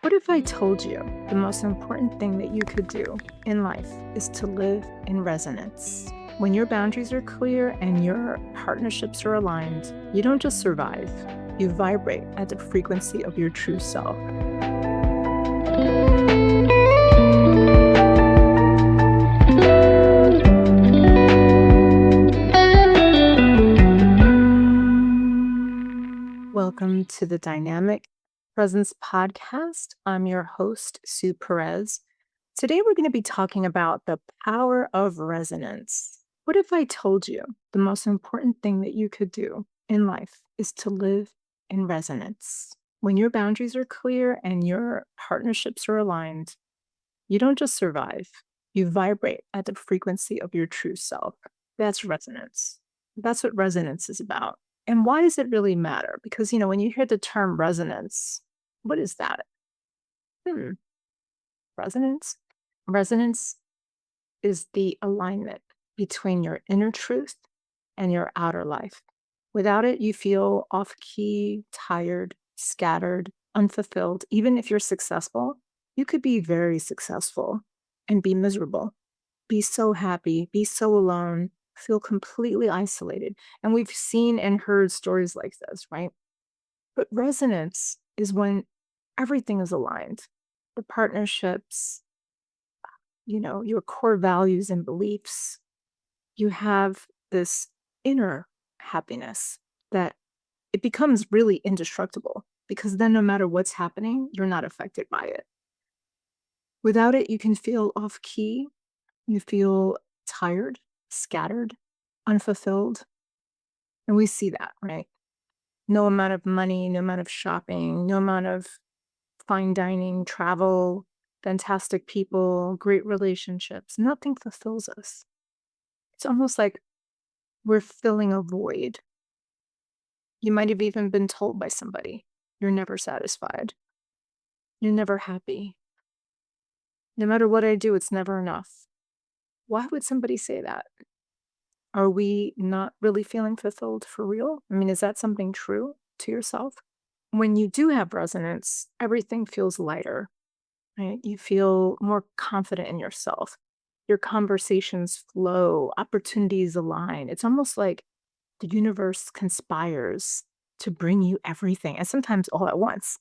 What if I told you the most important thing that you could do in life is to live in resonance? When your boundaries are clear and your partnerships are aligned, you don't just survive, you vibrate at the frequency of your true self. Welcome to the Dynamic Presence Podcast. I'm your host, Sue Perez. Today, we're going to be talking about the power of resonance. What if I told you the most important thing that you could do in life is to live in resonance? When your boundaries are clear and your partnerships are aligned, you don't just survive, you vibrate at the frequency of your true self. That's resonance. That's what resonance is about. And why does it really matter? Because, when you hear the term resonance, what is that? Hmm, resonance? Resonance is the alignment between your inner truth and your outer life. Without it, you feel off key, tired, scattered, unfulfilled. Even if you're successful, you could be very successful and be miserable, be so happy, be so alone, feel completely isolated. And we've seen and heard stories like this, right? But resonance is when everything is aligned, the partnerships, your core values and beliefs. You have this inner happiness that it becomes really indestructible because then no matter what's happening, you're not affected by it. Without it, you can feel off key, you feel tired, scattered, unfulfilled. And we see that, right? No amount of money, no amount of shopping, no amount of fine dining, travel, fantastic people, great relationships, nothing fulfills us. It's almost like we're filling a void. You might have even been told by somebody, you're never satisfied. You're never happy. No matter what I do, it's never enough. Why would somebody say that? Are we not really feeling fulfilled for real? I mean, is that something true to yourself? When you do have resonance, everything feels lighter, right? You feel more confident in yourself. Your conversations flow, opportunities align. It's almost like the universe conspires to bring you everything, and sometimes all at once.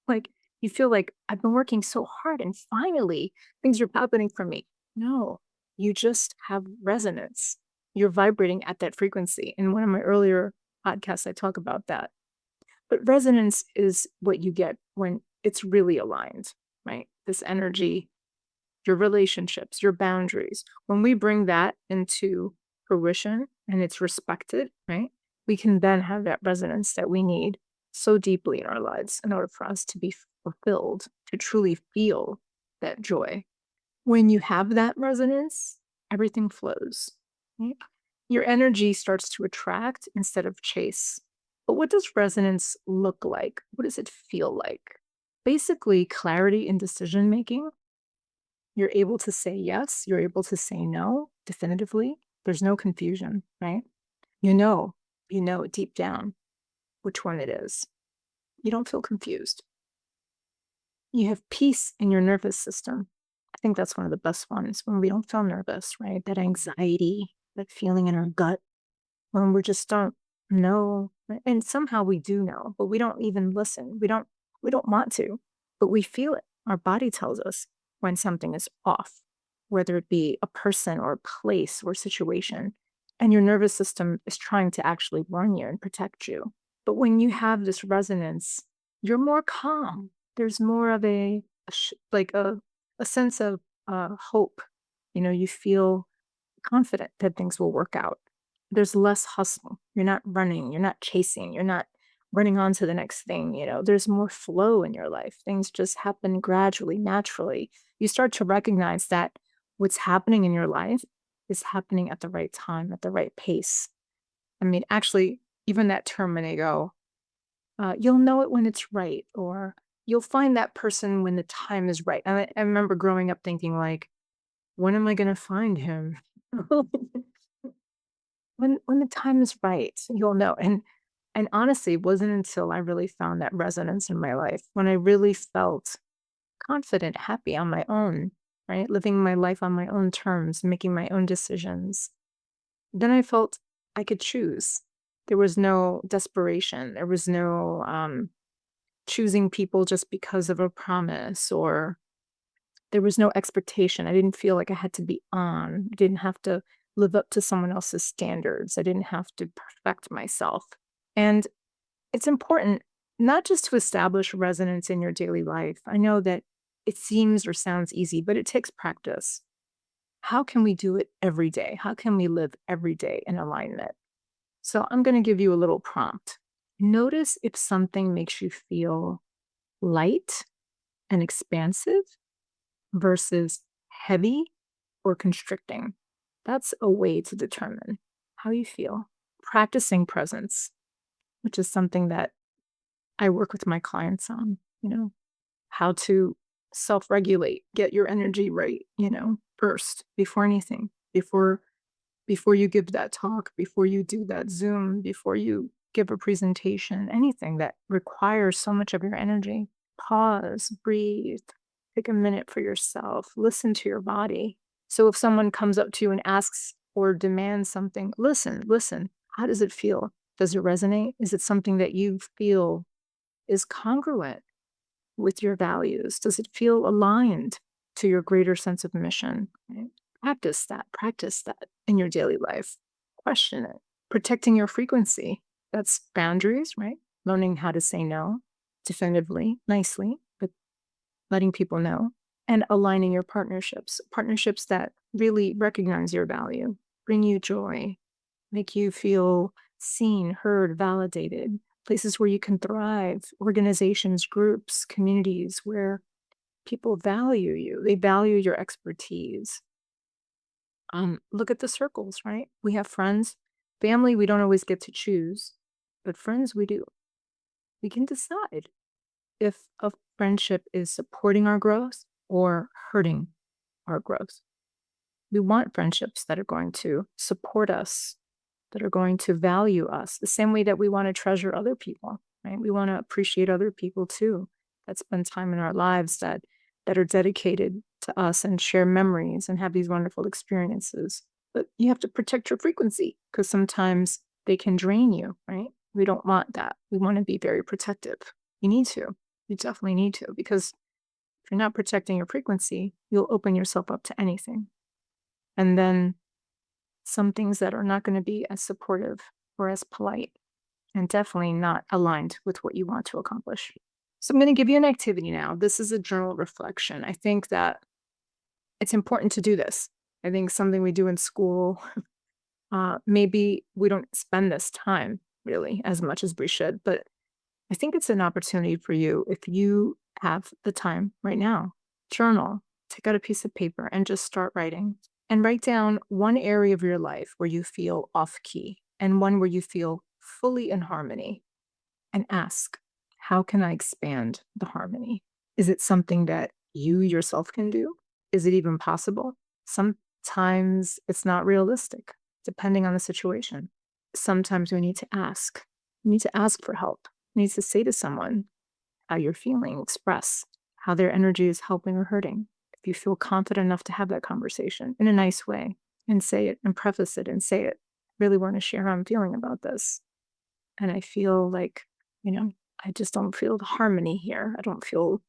Like, you feel like, I've been working so hard and finally things are happening for me. No, you just have resonance. You're vibrating at that frequency. In one of my earlier podcasts, I talk about that. But resonance is what you get when it's really aligned, right? This energy, your relationships, your boundaries. When we bring that into fruition and it's respected, right? We can then have that resonance that we need so deeply in our lives in order for us to be fulfilled, to truly feel that joy. When you have that resonance, everything flows. Right? Your energy starts to attract instead of chase. But what does resonance look like? What does it feel like? Basically, clarity in decision making. You're able to say yes, you're able to say no definitively. There's no confusion, right? You know, you know deep down which one it is. You don't feel confused. You have peace in your nervous system. I think that's one of the best ones when we don't feel nervous, right? That anxiety, that feeling in our gut, when we just don't know. And somehow we do know, but we don't even listen. We don't want to, but we feel it. Our body tells us when something is off, whether it be a person or a place or situation. And your nervous system is trying to actually warn you and protect you. But when you have this resonance, you're more calm. There's more of a sense of hope. You feel confident that things will work out. There's less hustle. You're not running, you're not chasing, you're not running on to the next thing. There's more flow in your life. Things just happen gradually, naturally. You start to recognize that what's happening in your life is happening at the right time, at the right pace. I mean, actually, even that term when they go, you'll know it when it's right, or you'll find that person when the time is right. And I remember growing up thinking, like, when am I going to find him? When the time is right, you'll know. And And honestly, it wasn't until I really found that resonance in my life when I really felt confident, happy on my own, right? Living my life on my own terms, making my own decisions. Then I felt I could choose. There was no desperation. There was no choosing people just because of a promise, or there was no expectation. I didn't feel like I had to be on. I didn't have to live up to someone else's standards. I didn't have to perfect myself. And it's important not just to establish resonance in your daily life. I know that it seems or sounds easy, but it takes practice. How can we do it every day? How can we live every day in alignment? So I'm going to give you a little prompt. Notice if something makes you feel light and expansive versus heavy or constricting. That's a way to determine how you feel. Practicing presence, which is something that I work with my clients on, how to self regulate, get your energy right, first, before anything, before you give that talk, before you do that Zoom, before you give a presentation, anything that requires so much of your energy. Pause, breathe, take a minute for yourself, listen to your body. So if someone comes up to you and asks or demands something, listen, listen. How does it feel? Does it resonate? Is it something that you feel is congruent with your values? Does it feel aligned to your greater sense of mission? Right? Practice that in your daily life. Question it. Protecting your frequency. That's boundaries, right? Learning how to say no definitively, nicely, but letting people know. And aligning your partnerships that really recognize your value, bring you joy, make you feel seen, heard, validated, places where you can thrive, organizations, groups, communities where people value you. They value your expertise. Look at the circles, right? We have friends, family, we don't always get to choose, but friends, we do. We can decide if a friendship is supporting our growth or hurting our growth. We want friendships that are going to support us, that are going to value us the same way that we want to treasure other people, right? We want to appreciate other people too, that spend time in our lives, that are dedicated to us and share memories and have these wonderful experiences. But you have to protect your frequency because sometimes they can drain you, right? We don't want that. We want to be very protective. You need to. You definitely need to, because if you're not protecting your frequency, you'll open yourself up to anything. And then some things that are not going to be as supportive or as polite, and definitely not aligned with what you want to accomplish. So I'm going to give you an activity now. This is a journal reflection. I think that it's important to do this. I think something we do in school, maybe we don't spend this time really as much as we should, but I think it's an opportunity for you if you have the time right now. Journal, take out a piece of paper and just start writing. And write down one area of your life where you feel off key and one where you feel fully in harmony. And ask, how can I expand the harmony? Is it something that you yourself can do? Is it even possible? Sometimes it's not realistic, depending on the situation. Sometimes we need to ask. We need to ask for help. We need to say to someone how you're feeling, express how their energy is helping or hurting. If you feel confident enough to have that conversation in a nice way and say it and preface it and say it, really want to share how I'm feeling about this. And I feel like, you know, I just don't feel the harmony here. I don't feel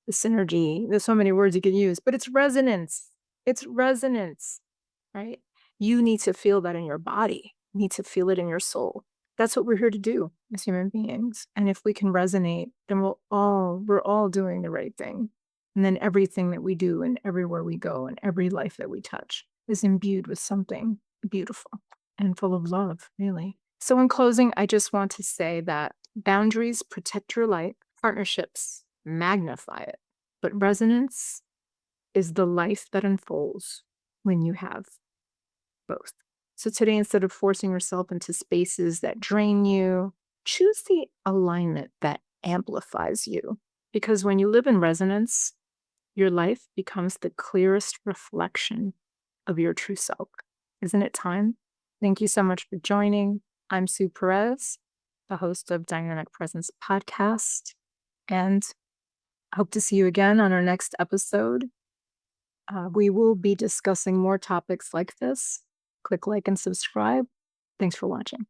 the synergy. There's so many words you can use, but it's resonance. It's resonance, right? You need to feel that in your body. You need to feel it in your soul. That's what we're here to do as human beings. And if we can resonate, then we're all doing the right thing. And then everything that we do and everywhere we go and every life that we touch is imbued with something beautiful and full of love, really. So in closing, I just want to say that boundaries protect your light, partnerships magnify it, but resonance is the life that unfolds when you have both. So today, instead of forcing yourself into spaces that drain you, choose the alignment that amplifies you. Because when you live in resonance, your life becomes the clearest reflection of your true self. Isn't it time? Thank you so much for joining. I'm Sue Perez. the host of Dynamic Presence Podcast, and I hope to see you again on our next episode. We will be discussing more topics like this. Click like and subscribe. Thanks for watching.